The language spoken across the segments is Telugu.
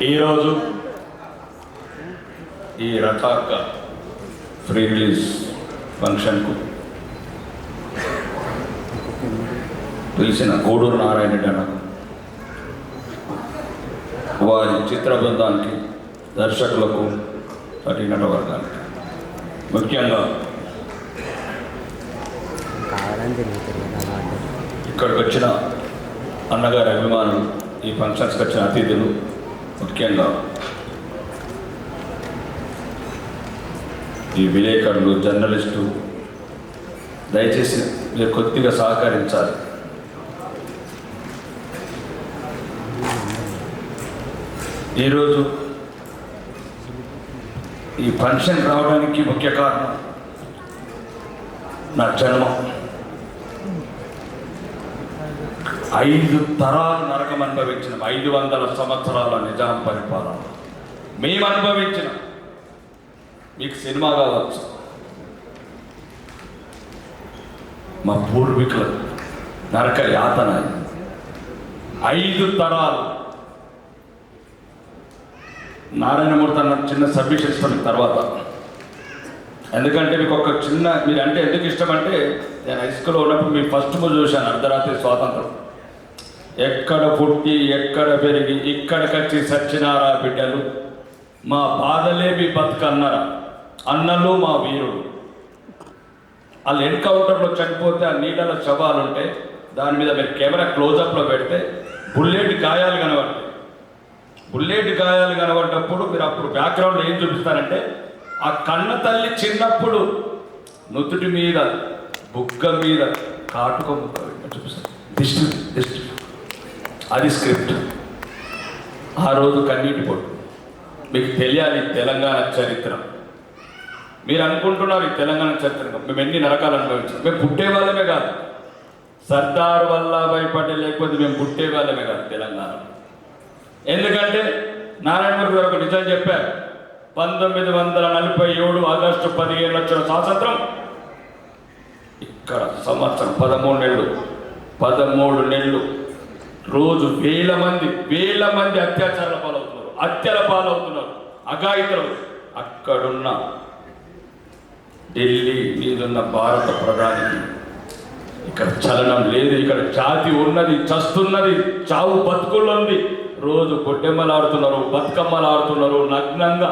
ఈరోజు ఈ రథాక్క ఫ్రీ రిలీజ్ ఫంక్షన్కు పిలిచిన గూడూరు నారాయణ రెడ్డి అన్న వారి చిత్ర బృందానికి, దర్శకులకు, నటీనట వర్గానికి, ముఖ్యంగా ఇక్కడికి వచ్చిన అన్నగారి అభిమానులు, ఈ ఫంక్షన్స్కి వచ్చిన అతిథులు, ముఖ్యంగా ఈ విలేకరులు, జర్నలిస్టు, దయచేసి మీరు కొద్దిగా సహకరించాలి. ఈరోజు ఈ ఫంక్షన్ రావడానికి ముఖ్య కారణం నా జన్మం. 5 తరాలు నరకం అనుభవించిన, 500 సంవత్సరాల నిజాం పరిపాలన మేము అనుభవించిన, మీకు సినిమా కావచ్చు, మా పూర్వీకుల నరక యాతన 5 తరాలు. నారాయణమూర్తి అన్న చిన్న సబ్మిషన్ ఇస్తాను తర్వాత, ఎందుకంటే మీకు ఒక చిన్న, మీరు అంటే ఎందుకు ఇష్టం అంటే, నేను హై స్కూల్లో ఉన్నప్పుడు మీ ఫస్ట్ మూవీ చూశాను, అర్ధరాత్రి స్వాతంత్రం. ఎక్కడ పుట్టి ఎక్కడ పెరిగి ఇక్కడికి వచ్చి సచ్చినారా బిడ్డలు, మా బాధలేమి బతుకన్నారా అన్నలు, మా వీరుడు. వాళ్ళు ఎన్కౌంటర్లో చనిపోతే ఆ నీళ్ళలో శవాలుంటే దాని మీద మీరు కెమెరా క్లోజప్లో పెడితే బుల్లెట్ గాయాలు కనబడతాయి. బుల్లెట్ గాయాలు కనబడ్డప్పుడు మీరు అప్పుడు బ్యాక్గ్రౌండ్లో ఏం చూపిస్తారంటే, ఆ కన్న తల్లి చిన్నప్పుడు నుదుటి మీద, బుగ్గ మీద కాటుక ముక్క చూపిస్తారు, దిష్టి దిష్టి. అది స్క్రిప్ట్. ఆ రోజు కన్నీటి పొట్టు. మీకు తెలియాలి తెలంగాణ చరిత్ర. మీరు అనుకుంటున్నారు ఈ తెలంగాణ చరిత్ర మేము ఎన్ని నరకాలు అనుభవించాం. మేము పుట్టే వాళ్ళమే కాదు, సర్దార్ వల్లభాయ్ పటేల్ లేకపోతే మేము పుట్టే వాళ్ళమే కాదు తెలంగాణ. ఎందుకంటే నారాయణమూర్తి గారు ఒక నిజం చెప్పారు, 1947 ఆగస్టు 15 వచ్చిన స్వాతంత్రం. ఇక్కడ సంవత్సరం 13 నెలలు రోజు వేల మంది అత్యాచారాల పాలవుతున్నారు, హత్యల పాలవుతున్నారు, అఘాయితులు. అక్కడున్న ఢిల్లీ మీదున్న భారత ప్రధానికి ఇక్కడ చలనం లేదు. ఇక్కడ జాతి ఉన్నది, చస్తున్నది, చావు బతుకుల్లో ఉంది. రోజు గొడ్డెమ్మలు ఆడుతున్నారు, బతుకమ్మలు ఆడుతున్నారు, నగ్నంగా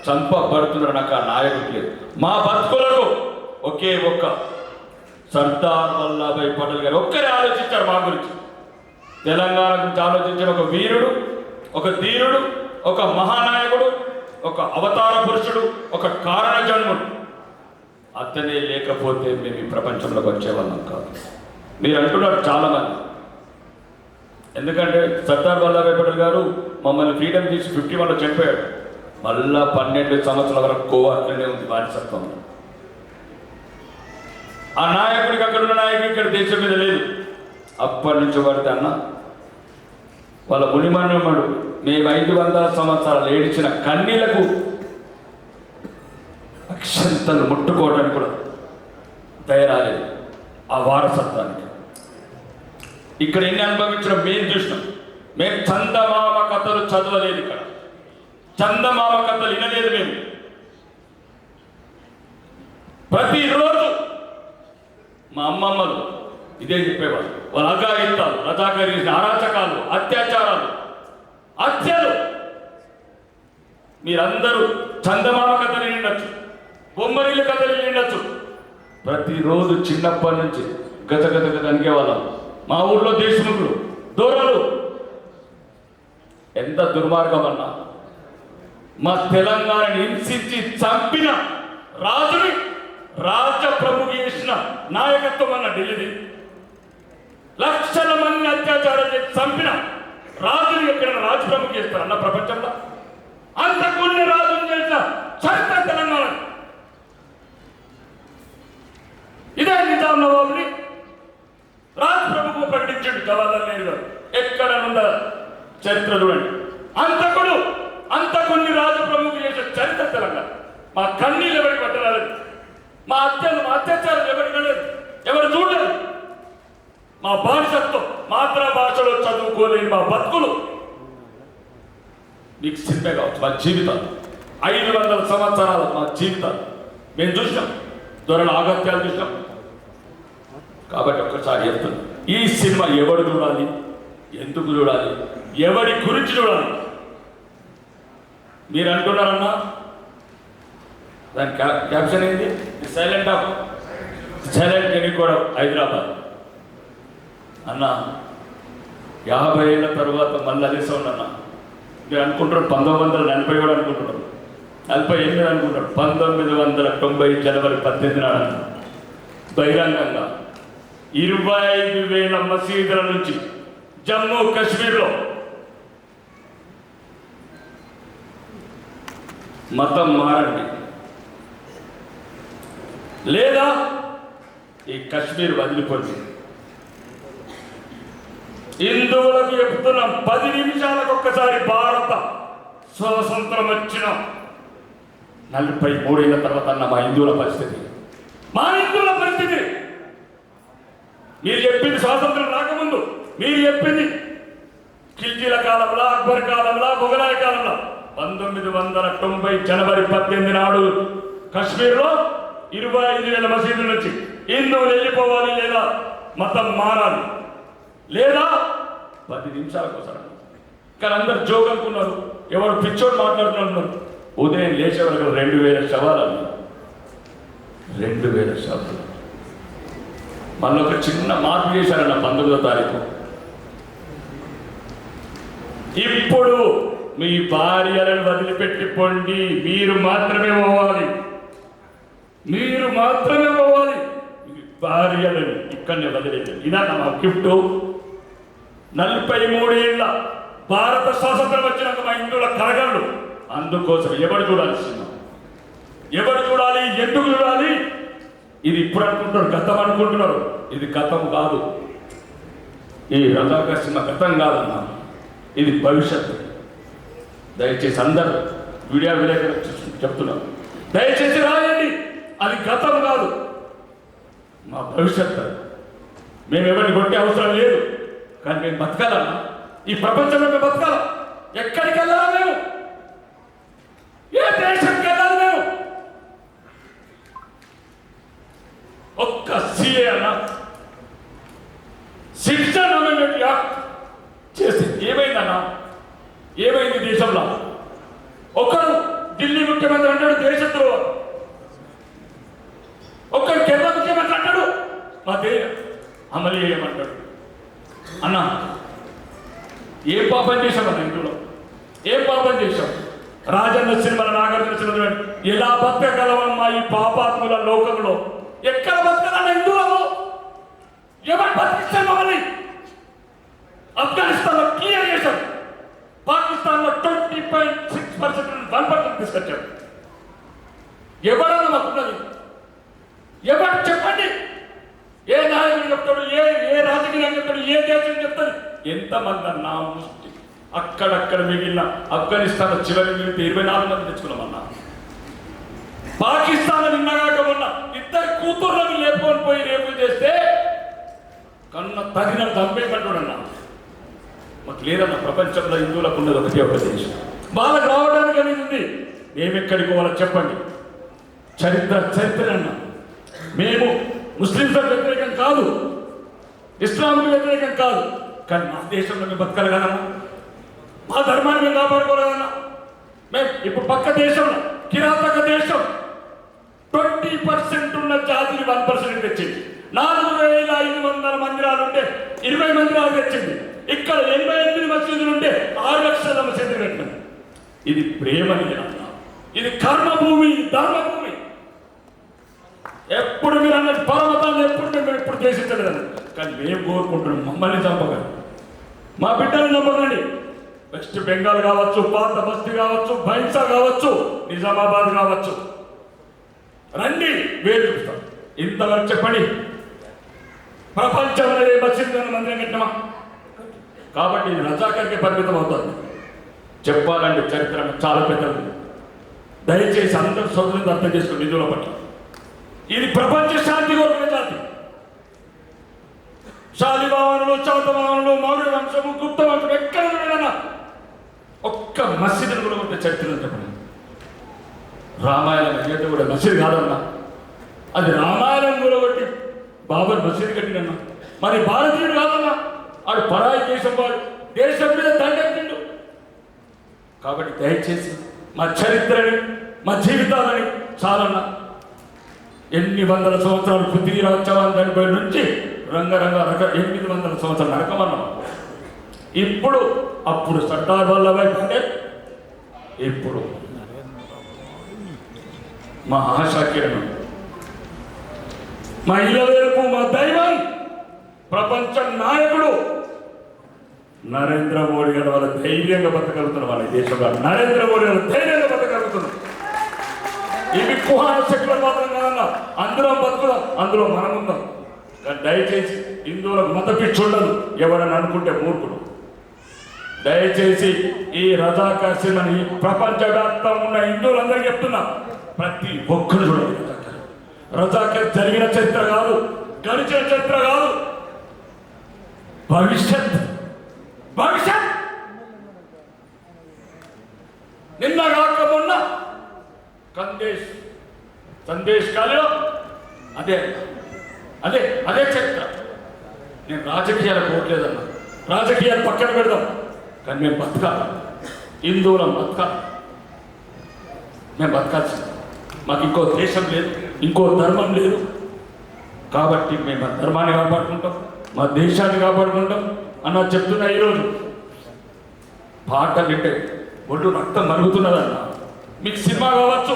చంపబడుతున్నారు. నాకు ఆ నాయకుడు లేదు. మా బతుకులకు ఒకే ఒక్క సర్దార్ వల్లభాయ్ పటేల్ గారు ఒక్కరే ఆలోచించారు మా గురించి. తెలంగాణ గురించి ఆలోచించిన ఒక వీరుడు, ఒక ధీరుడు, ఒక మహానాయకుడు, ఒక అవతార పురుషుడు, ఒక కారణ జన్ముడు. అతనే లేకపోతే మేము ఈ ప్రపంచంలోకి వచ్చేవాళ్ళం కాదు. మీరు అంటున్నారు చాలామంది, ఎందుకంటే సర్దార్ వల్లభాయ్ పటేల్ గారు మమ్మల్ని ఫ్రీడమ్ తీసి 51లో చనిపోయాడు. మళ్ళా 12 సంవత్సరాల వరకు గోవా అక్కడనే ఉంది బానిసత్వం. ఆ నాయకుడికి, అక్కడున్న నాయకుడికి ఇక్కడ దేశం మీద లేదు. అప్పటి నుంచి పడితే అన్న వాళ్ళ మునిమన్నుడు మేము 500 సంవత్సరాలు ఏడిచిన కన్నీళ్లకు అక్షంతలు ముట్టుకోవడానికి కూడా దయరాలేదు. ఆ వారసత్వానికి ఇక్కడ ఎన్ని అనుభవించడం మేము చూసినాం. మేము చందమామ కథలు చదవలేదు, ఇక్కడ చందమామ కథలు వినలేదు. మేము ప్రతిరోజు మా అమ్మమ్మలు ఇదే చెప్పేవాళ్ళు. వాళ్ళ అఘాయిత్యాలు, రజాకరీ అరాచకాలు, అత్యాచారాలు, హత్యలు. మీరందరూ చందమామ కథలు వినొచ్చు, బొమ్మరిల్లు కథలు వినొచ్చు. ప్రతిరోజు చిన్నప్పటి నుంచి గత అనిగేవాళ్ళం. మా ఊళ్ళో దేశముఖులు, దూరలు. ఎంత దుర్మార్గం అన్నా, మా తెలంగాణని హింసించి చంపిన రాజుని రాజ్య ప్రముఖ చేసిన నాయకత్వం అన్న ఢిల్లీది. లక్షల మంది అత్యాచారం చేసి చంపిన రాజుని ఎక్కడైనా రాజు ప్రముఖ చేస్తారు అన్న ప్రపంచంలో? అంత కొన్ని రాజులు చేసిన చరిత్ర తెలంగాణ. ఇదే నిజాం నవాబుని రాజు ప్రముఖ ప్రకటించాడు జవహర్లాల్ నెహ్రూ గారు. ఎక్కడ నుండ చరిత్ర చూడండి. అంత కొన్ని రాజు ప్రముఖ చేసిన చరిత్ర తెలంగాణ. మా కన్నీళ్ళు ఎవరికి పట్టరాలేదు, మా అత్యాచారం ఎవరికి లేదు, ఎవరు చూడలేదు. మా బానిసత్వం, మాతృభాషలో చదువుకోలేని మా బతుకులు మీకు సినిమా కావచ్చు, మా జీవితాలు 500 సంవత్సరాలు మా జీవితాలు మేము చూసాం, దొరల ఆగత్యాలు చూసాం. కాబట్టి ఒక్కసారి చెప్తున్నాను, ఈ సినిమా ఎవడు చూడాలి, ఎందుకు చూడాలి, ఎవరి గురించి చూడాలి? మీరు అనుకున్నారన్నా దాని క్యాప్షన్ ఏంటి? సైలెంట్ ఎన్నుకోవడం హైదరాబాద్ అన్న. 50 ఏళ్ళ తర్వాత మళ్ళీ అదే సౌండ్ అన్న. మీరు అనుకుంటారు 1940 కూడా అనుకుంటున్నారు, 48 అనుకుంటారు, 1990 జనవరి 18 నాడు బహిరంగంగా 25,000 మసీదుల నుంచి జమ్మూ కాశ్మీర్లో మతం మారండి, లేదా ఈ కాశ్మీర్ వదిలిపోయింది. హిందువులకు చెప్తున్నాం, 10 నిమిషాలకు ఒక్కసారి భారత స్వాతంత్రం వచ్చిన 43 ఏళ్ళ తర్వాత అన్న మా హిందువుల పరిస్థితి, మా హిందువుల పరిస్థితి. మీరు చెప్పింది స్వాతంత్రం రాకముందు, మీరు చెప్పింది ఖిల్జీల కాలంలో, అక్బర్ కాలంలో, మొఘలాయ కాలంలో. 1990 జనవరి 18 నాడు కాశ్మీర్లో 25,000 మసీదుల నుంచి హిందువులు వెళ్ళిపోవాలి, లేదా మతం మారాలి, లేదా 10 నిమిషాలకు వస్తారు. కానీ అందరు జోక్ అనుకున్నారు, ఎవరు పిచ్చోడు మాట్లాడుతున్నారు. ఉదయం లేచే వరకు 2,000 శవాలు అన్నారు, 2,000 శవాలు. మళ్ళీ ఒక చిన్న మార్పు చేశారన్న 19వ తారీఖు. ఇప్పుడు మీ భార్యలను వదిలిపెట్టి పొండి, మీరు మాత్రమే పోవాలి, మీరు మాత్రమే పోవాలి. భార్యలను ఇక్కడనే వదిలేదు. ఇదన్న మా గిఫ్ట్. 43 ఏళ్ళ భారత స్వాతంత్రం వచ్చినాక మా హిందువుల కరగళ్ళు. అందుకోసం ఎవరు చూడాలి సినిమా, ఎవరు చూడాలి, ఎందుకు చూడాలి? ఇది ఇప్పుడు అనుకుంటున్నారు, గతం అనుకుంటున్నారు. ఇది గతం కాదు, ఈ రజాకర్ సినిమా గతం కాదన్నా, ఇది భవిష్యత్తు. దయచేసి అందరూ వీడియో విలేకరులు చెప్తున్నాను, దయచేసి రాయండి. అది గతం కాదు, మా భవిష్యత్తు. మేము ఎవరిని కొట్టే అవసరం లేదు, కానీ మేము బతకాలన్నా, ఈ ప్రపంచంలో మేము బతకాల. ఎక్కడికి వెళ్ళాలి మేము, ఏ దేశంకి వెళ్ళాలి మేము? ఒక్క సిఏ అన్న సిటిజన్ అమెండ్మెంట్ యాక్ట్ చేసి ఏమైందన్నా, ఏమైంది దేశంలో? ఒకరు ఢిల్లీ ముఖ్యమంత్రి అంటాడు దేశద్రోహం, ఒక్కరు కేరళ ముఖ్యమంత్రి అంటాడు అదే అమలు చేయమంటాడు. అన్న ఏం పాపం చేశామన్న ఇంట్లో, ఏం పాపం చేశాం? రాజన్న సినిమాల, నాగార్జున సినిమా ఎలా బతకగలమమ్మా ఈ పాపాత్ముల లోకంలో? ఎక్కడ బతకాలన్న హిందువులలో? ఎవరు బతికిస్తాం మమ్మల్ని? ఆఫ్ఘనిస్తాన్లో క్లియర్ చేశాం, పాకిస్తాన్లో 20.6% 1% తీసుకొచ్చాం. ఎవరన్నా మాకున్నది? ఎవరు చెప్పండి? ఏ నాయకుడు చెప్తాడు, ఏ రాజకీయం చెప్తాడు, ఏ దేశం చెప్తాడు? ఎంతమంది అన్నా అక్కడక్కడ మిగిలిన ఆఫ్ఘనిస్తాన్ చివరి మిగిలితే 24 మంది తెచ్చుకున్నామన్నా. పాకిస్తాన్ నిన్నగాక మొన్న 2 కూతుర్లను లేపుకొని పోయి రేపు చేస్తే కన్న తగిన చంపేయమంటాడన్నా. మాకు లేదన్న, ప్రపంచంలో హిందువులకు ఉన్నది ఒకటే ఒక దేశం, వాళ్ళకు రావడానికి అనేది ఉంది. మేమెక్కడికి పోవాలో చెప్పండి. చరిత్ర అన్నా, మేము ముస్లింలకు వ్యతిరేకం కాదు, ఇస్లాంకు వ్యతిరేకం కాదు, కానీ మా దేశంలో మేము బతకాలి కదన్నా, మా ధర్మాన్ని మేము కాపాడుకోలేదన్నా. మేము ఇప్పుడు పక్క దేశంలో కిరాతక దేశం 20% ఉన్న జాతిని 1% తెచ్చింది. 4,500 మందిరాలు ఉంటే 20 మందిరాలు తెచ్చింది. ఇక్కడ 88 మసీదులు ఉంటే 6 లక్షల మసీదులు పెట్టింది. ఇది ప్రేమని అన్నా, ఇది కర్మభూమి, ధర్మభూమి. ఎప్పుడు మీరు అన్నట్టు పరమతాన్ని ఎప్పుడు దేశించలేదన్న, కానీ మేము కోరుకుంటున్నాం మమ్మల్ని చంపగలరు, మా బిడ్డలను చంపకండి. వెస్ట్ బెంగాల్ కావచ్చు, పాత బస్తీ కావచ్చు, బైన్సా కావచ్చు, నిజామాబాద్ కావచ్చు, రండి వేరు చూస్తాం. ఇంతవరకు చెప్పండి, ప్రపంచంలో ఏ మసీదులను మందిరం కట్టినమా? కాబట్టి ఇది రజాకర్కి పరిమితం అవుతుంది. చెప్పాలంటే చరిత్ర చాలా పెద్దది. దయచేసి అందరూ సోదరులను అర్థం చేసుకోండి. హిందువుల పట్ల ఇది ప్రపంచ శాంతి కోరుకునే జాతి. శాలివాహనులు, శాతవాహనులు, మౌర్య వంశము, గుప్త వంశం ఎక్కడ ఒక్క మసీదును కూడా ఉంటే చరిత్రలో చెప్పండి. రామాయణం అయితే కూడా మసీదు కాదన్నా, అది రామాయణం కూడా కొట్టి బాబర్ మసీదు కట్టినన్నా. మరి భారతీయుడు కాదన్నా, ఆడు పరాయి దేశం వాడు, దేశం మీద దండెత్తిండు. కాబట్టి దయచేసి మా చరిత్రని, మా జీవితాలని చాలన్నా. ఎన్ని వందల సంవత్సరాలు పృథ్వీరాజ్ చౌహాన్ చనిపోయిన నుంచి రంగరంగ 800 సంవత్సరాలు నరకమన్నాం. ఇప్పుడు అప్పుడు సర్దార్ వల్లభాయ్ పటేల్, ఇప్పుడు మా ఆశా కిరణం, మా ఇలవేల్పు, మా దైవం, ప్రపంచ నాయకుడు నరేంద్ర మోడీ గారు వాళ్ళ ధైర్యంగా బతకగలుగుతున్నారు. వాళ్ళ దేశంలో నరేంద్ర మోడీ గారు ధైర్యంగా బతకగలుగుతున్నారు. ఇవి కుహాన శక్తుల మాత్రం కాదన్నా, అందులో బతుకుదాం, అందులో మనం ఉందాం. దయచేసి హిందువులకు మత పిచ్చి ఉండదు, ఎవడని అనుకుంటే మూర్ఖుడు. దయచేసి ఈ రజాకార్ సినిమాని ప్రపంచవ్యాప్తంగా ఉన్న హిందువులందరికీ చెప్తున్నా, ప్రతి ఒక్కరు చూడండి. రజాకార్ జరిగిన చరిత్ర కాదు, గడిచిన చరిత్ర కాదు, భవిష్యత్. నిన్న కాక మొన్న సందేశ్ కాలేలో అదే అదే అదే చరిత్ర. నేను రాజకీయాలు పోవట్లేదన్నా, రాజకీయాలు పక్కన పెడదాం, కానీ మేము బతకాలి, హిందువులం బతకాలి. మేము బతకాల్సింది, మాకు ఇంకో దేశం లేదు, ఇంకో ధర్మం లేదు. కాబట్టి మేము మా ధర్మాన్ని కాపాడుకుంటాం, మా దేశాన్ని కాపాడుకుంటాం అన్న చెప్తున్నా. ఈరోజు పాటలు వింటే ఒడ్డు రక్తం మరుగుతున్నదన్న. మీకు సినిమా కావచ్చు,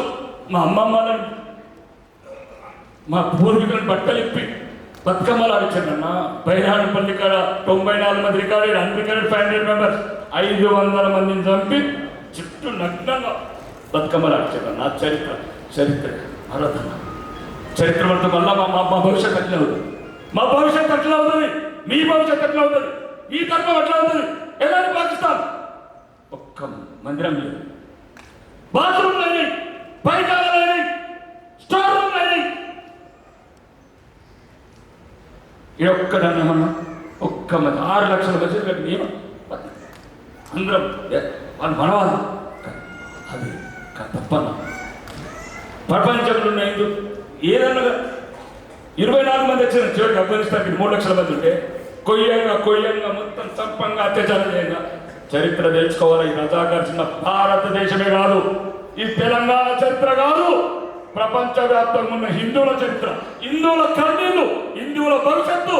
మా అమ్మమ్మలను, మా పూర్వీకులను బట్టలు ఇప్పి బతుకమ్మలు ఆడించానన్న. బైరానపల్లి కాడ 94 మంది రికార్డెడ్, అన్రికార్డెడ్ 500 మెంబర్స్, 500 మందిని చంపి చుట్టూ నగ్నంగా బతుకమ్మలు ఆడించాను. నా చరిత్ర ఆరాధన చరిత్ర పడుతూ వల్ల మా భవిష్యత్తు ఎట్లా అవుతుంది, మా భవిష్యత్తు ఎట్లా అవుతుంది, మీ భవిష్యత్తు ఎట్లా అవుతుంది, మీ ధర్మం ఎట్లా అవుతుంది. ఎలాంటి పాకిస్తాన్ ఒక్క మందిరం లేదు, బాత్రూమ్ లేని, పరికాలు లేని, స్టోర్ రూమ్ లేని. ఒక్కడన్నా ఒక్క మంది 6 లక్షల బడ్జెట్ కట్టి నియమం అందరం వాళ్ళు మనవాళ్ళు. అది తప్పన్న. ప్రపంచంలో ఉన్న హిందూ ఏదన్నా 24 మంది వచ్చిన చివరికి ఆఫ్ఘనిస్తాన్కి 3 లక్షల మంది ఉంటే కొయ్యంగా మొత్తం చంపంగా అత్యాచారం చేయంగా. చరిత్ర తెలుసుకోవాలి. ఈ రజాకార్ చిన్న భారతదేశమే కాదు, ఈ తెలంగాణ చరిత్ర కాదు, ప్రపంచవ్యాప్తంగా ఉన్న హిందువుల చరిత్ర, హిందువుల కన్నీళ్లు, హిందువుల భవిష్యత్తు.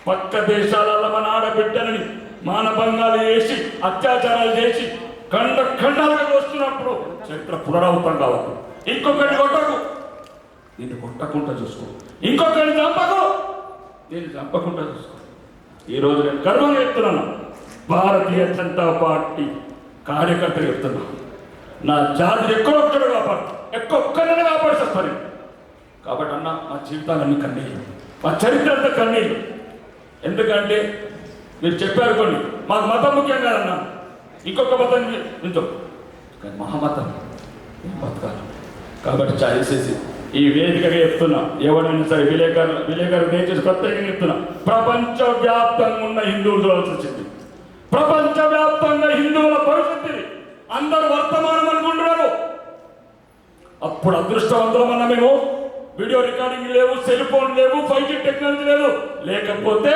పక్క దేశాలలో మన ఆడబిడ్డలని మానభంగాలు చేసి, అత్యాచారాలు చేసి, ఖండాలుగా వస్తున్నప్పుడు చరిత్ర పునరావృతం కావాలి. ఇంకొకరిని కొట్టకు, నిన్ను కొట్టకుండా చూసుకో. ఇంకొకరిని చంపకు, నేను చంపకుండా చూసుకో. ఈరోజు నేను గర్వంగా చెప్తున్నాను, భారతీయ జనతా పార్టీ కార్యకర్తలు చెప్తున్నాను, నా జాతి ఒక్కడొక్కడు కాపాడు, ఒక్కరిని కాపాడుతాను. కాబట్టి అన్న, మా జీవితాలన్నీ కన్నీళ్ళు, మా చరిత్ర అంతా కన్నీళ్ళు. ఎందుకంటే మీరు చెప్పారు కొన్ని, మాకు మతం ముఖ్యం కాదన్నా, ఇంకొక మతం నించో, కానీ మహామతం బతకాలి. కాబట్టి దయచేసి ఈ వేదికగా చెప్తున్నా, ఎవరైనా సరే విలేకరు దయచేసి ప్రత్యేకంగా చెప్తున్నా, ప్రపంచవ్యాప్తంగా ఉన్న హిందువులు చూడాల్సి వచ్చింది. ప్రపంచవ్యాప్తంగా హిందువుల భవిష్యత్తుని అందరూ వర్తమానం అనుకుంటున్నారు. అప్పుడు అదృష్టవంతులమన్నా మేము. వీడియో రికార్డింగ్ లేవు, సెల్ ఫోన్ లేవు, 5G టెక్నాలజీ లేదు. లేకపోతే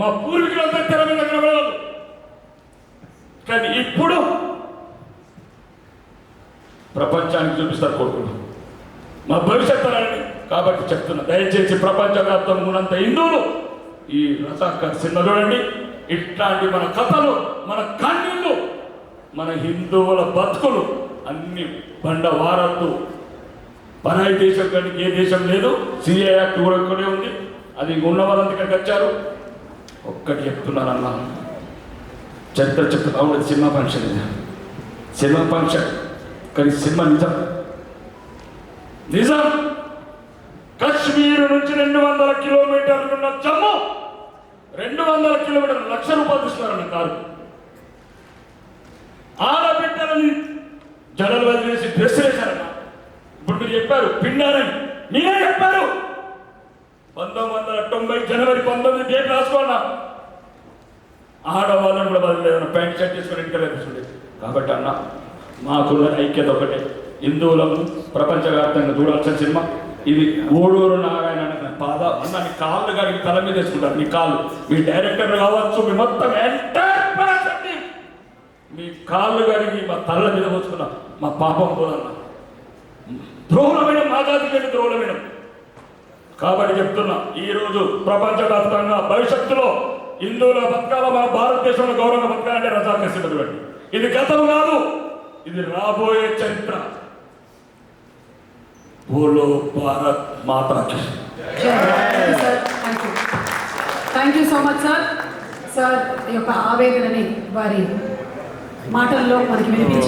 మా పూర్వీకులంతా తెర మీద కనబడాలి. కానీ ఇప్పుడు ప్రపంచానికి చూపిస్తారు కొడుకులు మా భవిష్యత్తు అని. కాబట్టి చెప్తున్నా, దయచేసి ప్రపంచవ్యాప్తంగా ఉన్నంత హిందువులు ఈ రజాకార్ సినిమా చూడండి. ఇట్లాంటి మన కథలు, మన కన్నీళ్ళు, మన హిందువుల బతుకులు అన్ని బండవారత్తు. పరాయి దేశం కానీ ఏ దేశం లేదు. సిఏ యాక్ట్ కూడా ఇక్కడే ఉంది, అది ఉన్న వాళ్ళంతా ఇక్కడికి వచ్చారు. ఒక్కటి చెప్తున్నానన్నా, చరిత్ర చెప్తున్నా ఉండదు. సినిమా ఫంక్షన్ ఇది, సినిమా ఫంక్షన్, కానీ సినిమా నిజం. కశ్మీర్ నుంచి 200 కిలోమీటర్లు ఉన్న జమ్మూ 200 కిలోమీటర్లు, ₹1,00,000 ఇస్తున్నారన్న కారు. ఆడబిడ్డలని జడలు వదిలేసి డ్రెస్ వేశారన్న. ఇప్పుడు మీరు చెప్పారు పిండారని, మీరే చెప్పారు. 1990 జనవరి 19 డేట్ రాసుకోన్నా. ఆడవాళ్ళని కూడా వాళ్ళు ప్యాంట్ షర్ట్ తీసుకొని ఇంటర్ వేస్తుంది. కాబట్టి అన్న మాకున్న ఐక్యత ఒకటే, హిందువులను ప్రపంచవ్యాప్తంగా చూడాల్సిన సినిమా ఇది. గూడూరు నారాయణ పాద అన్న నీ కాళ్ళు గారికి తల మీద వేసుకుంటారు. నీ కాళ్ళు మీ డైరెక్టర్ కావచ్చు, మీ మొత్తం మీ కాళ్ళు గారికి మా తల్ల మీద పోసుకున్నా మా పాపం పోదన్న. ద్రోహులమైన మా జాతికి ద్రోహులమైన. కాబట్టి చెప్తున్నా, ఈరోజు ప్రపంచవ్యాప్తంగా భవిష్యత్తులో హిందువుల బతకాల, మన భారతదేశంలో గౌరవంగా బతకాలంటే రజాకర్ సిద్ధపడి. ఇది గతం కాదు, ఇది రాబోయే చరిత్ర. బోలో భారత్ మాతాకి. Thank you so much sir. Sir యొక్క ఆవేదనని వారి మాటల్లో మనకి వినిపించారు.